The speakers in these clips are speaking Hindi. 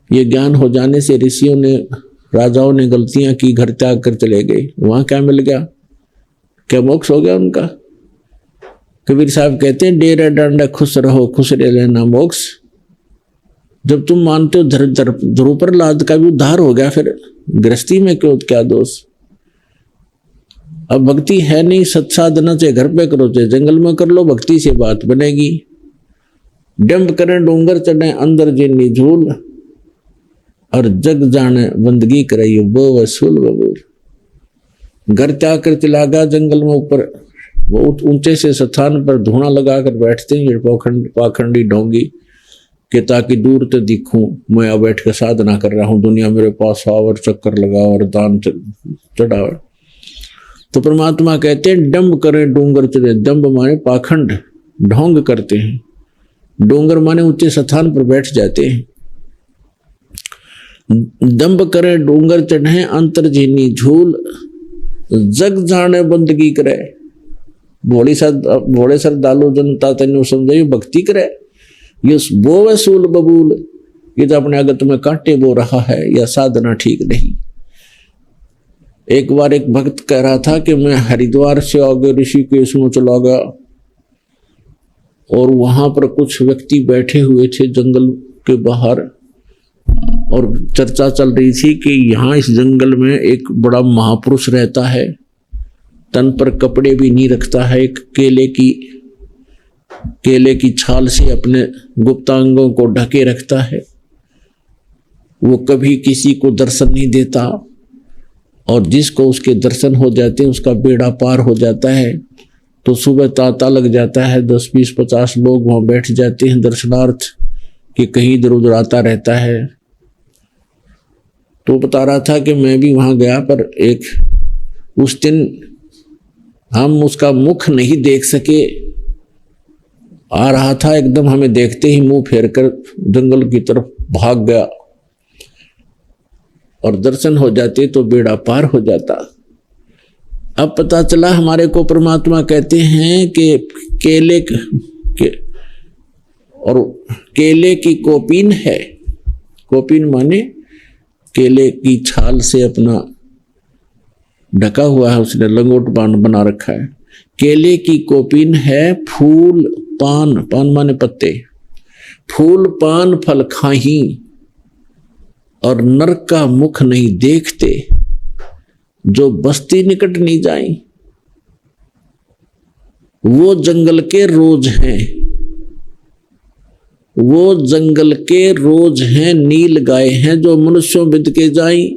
ये ज्ञान हो जाने से ऋषियों ने, राजाओं ने गलतियां की, घर त्याग कर चले गए। वहां क्या मिल गया? क्या मोक्ष हो गया उनका? कबीर साहब कहते हैं डेरा डांडा खुश रहो, खुश रह लेना मोक्ष। जब तुम मानते हो ध्रुव प्रहलाद का भी उद्धार हो गया, फिर गृहस्थी में क्यों, क्या दोष? अब भक्ति है नहीं, सत्साधना से घर पे करो चाहे जंगल में कर लो, भक्ति से बात बनेगी। डंब करें डूंगर चढ़े अंदर जिन्नी झूल, और जग जाने बंदगी कराइयो वो वसूल बबूल। घर त्याग कर चला गया जंगल में, ऊपर बहुत ऊंचे से स्थान पर धुआं लगा कर बैठते हैं पाखंडी ढोंगी कि ताकि दूर तो दिखूं, मैं अब बैठ कर साधना कर रहा हूं, दुनिया मेरे पास आवर, चक्कर लगाओ और दान चढ़ाओ। तो परमात्मा कहते हैं डंब करें डूंगर चढ़े। डंब माने पाखंड, ढोंग करते हैं। डूंगर माने ऊंचे स्थान पर बैठ जाते हैं। दंभ करे डूंगर चढ़े अंतर जीनी झूल, जग जाने बंदगी करे। भोले श्रद्धालु जनता तेन समझाइयो भक्ति करे, ये वो वसूल बबूल। ये तो अपने अगत में कांटे बो रहा है, या साधना ठीक नहीं। एक बार एक भक्त कह रहा था कि मैं हरिद्वार से आगे ऋषिकेश में चला गया, और वहां पर कुछ व्यक्ति बैठे हुए थे जंगल के बाहर, और चर्चा चल रही थी कि यहाँ इस जंगल में एक बड़ा महापुरुष रहता है, तन पर कपड़े भी नहीं रखता है, एक केले की छाल से अपने गुप्तांगों को ढके रखता है, वो कभी किसी को दर्शन नहीं देता, और जिसको उसके दर्शन हो जाते हैं उसका बेड़ा पार हो जाता है। तो सुबह तांता लग जाता है, 10, 20, 50 लोग वहां बैठ जाते हैं दर्शनार्थ, कि कहीं इधर उधर आता रहता है। तो बता रहा था कि मैं भी वहां गया, पर एक उस दिन हम उसका मुख नहीं देख सके। आ रहा था, एकदम हमें देखते ही मुंह फेर कर जंगल की तरफ भाग गया, और दर्शन हो जाते तो बेड़ा पार हो जाता। अब पता चला हमारे को परमात्मा कहते हैं कि केले की कोपीन है। कोपीन माने केले की छाल से अपना ढका हुआ है, उसने लंगोट बाण बना रखा है। केले की कोपीन है फूल पान, पान माने पत्ते, फूल पान फल खाही, और नरक का मुख नहीं देखते, जो बस्ती निकट नहीं जाई। वो जंगल के रोज हैं, वो जंगल के रोज हैं, नील गाय हैं, जो मनुष्यों बिद के जाई,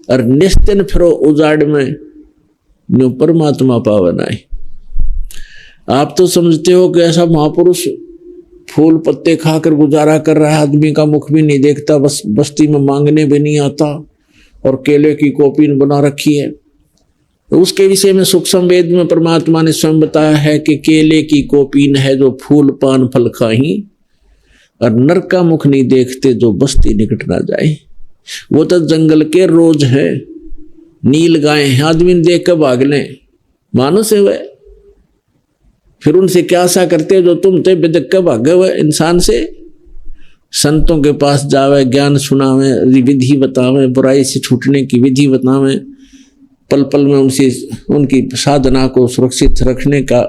और निस्तिन फिरो उजाड़ में, न्यू परमात्मा पावन आए। आप तो समझते हो कि ऐसा महापुरुष फूल पत्ते खाकर गुजारा कर रहा है, आदमी का मुख भी नहीं देखता, बस बस्ती में मांगने भी नहीं आता, और केले की कोपीन बना रखी है। तो उसके विषय में सूक्ष्म वेद में परमात्मा ने स्वयं बताया है कि केले की कोपीन है जो फूल पान फल खाही, और नरक का मुख नहीं देखते, जो बस्ती निकट ना जाए। वो तो जंगल के रोज है, नील गाय हैं, आदमी देख कर भाग लें, मानुष है वह। फिर उनसे क्या आशा करते हो जो तुम ते बिदक कर भागे हुए इंसान से? संतों के पास जावे, ज्ञान सुनावे, विधि बतावे, बुराई से छूटने की विधि बतावे, पल पल में उनकी साधना को सुरक्षित रखने का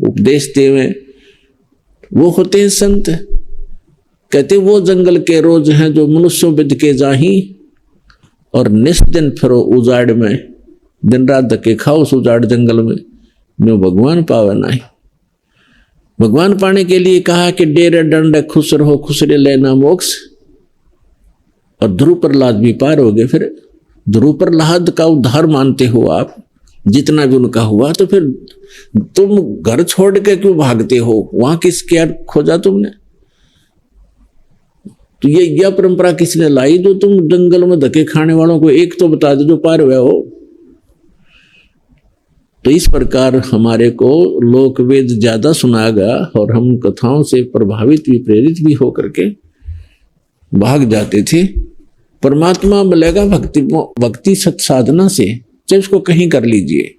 उपदेश देवे, वो होते हैं संत। कहते वो जंगल के रोज हैं, जो मनुष्यों बिद के जाही, और निस्दिन फिरो उजाड़ में, दिन रात धक्के खाओ उस उजाड़ जंगल में, जो भगवान पावन आए। भगवान पाने के लिए कहा कि डेरे डंड खुश रहो, खुश रह लेना मोक्ष। और ध्रुव प्रहलाद भी पार हो गए। फिर ध्रुव प्रहलाद का उद्धार मानते हो आप, जितना भी उनका हुआ, तो फिर तुम घर छोड़ के क्यों भागते हो? वहां किस क्या खोजा तुमने? तो यह परंपरा किसने लाई जो तुम जंगल में धक्के खाने वालों को एक तो बता दो जो पार हुए हो? तो इस प्रकार हमारे को लोक वेद ज्यादा सुनाया गया, और हम कथाओं से प्रभावित भी प्रेरित भी होकर के भाग जाते थे। परमात्मा मिलेगा भक्ति सत साधना से, चाहे उसको कहीं कर लीजिए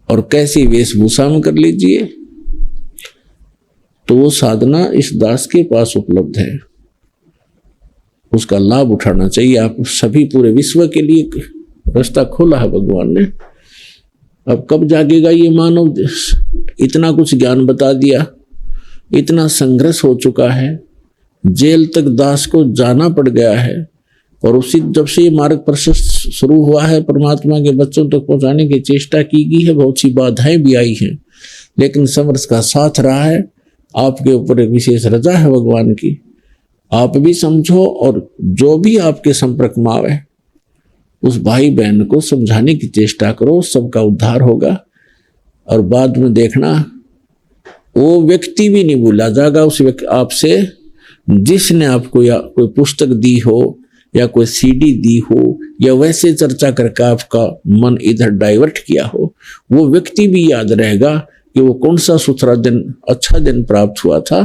और कैसी वेशभूषा में कर लीजिए, तो वो साधना इस दास के पास उपलब्ध है। उसका लाभ उठाना चाहिए। आप सभी पूरे विश्व के लिए रास्ता खोला है भगवान ने। अब कब जागेगा ये मानव देश? इतना कुछ ज्ञान बता दिया, इतना संघर्ष हो चुका है, जेल तक दास को जाना पड़ गया है, और उसी जब से ये मार्ग प्रशस्त शुरू हुआ है, परमात्मा के बच्चों तक पहुंचाने की चेष्टा की गई है। बहुत सी बाधाएं भी आई हैं, लेकिन समर्थ का साथ रहा है। आपके ऊपर एक विशेष रजा है भगवान की। आप भी समझो, और जो भी आपके संपर्क में आवे उस भाई बहन को समझाने की चेष्टा करो, सबका उद्धार होगा। और बाद में देखना, वो व्यक्ति भी नहीं भूला जाएगा उस आपसे जिसने आपको या कोई पुस्तक दी हो या कोई सीडी दी हो या वैसे चर्चा करके आपका मन इधर डाइवर्ट किया हो। वो व्यक्ति भी याद रहेगा कि वो कौन सा सुथरा दिन, अच्छा दिन प्राप्त हुआ था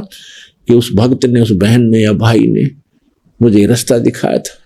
कि उस भक्त ने, उस बहन ने या भाई ने मुझे रास्ता दिखाया था।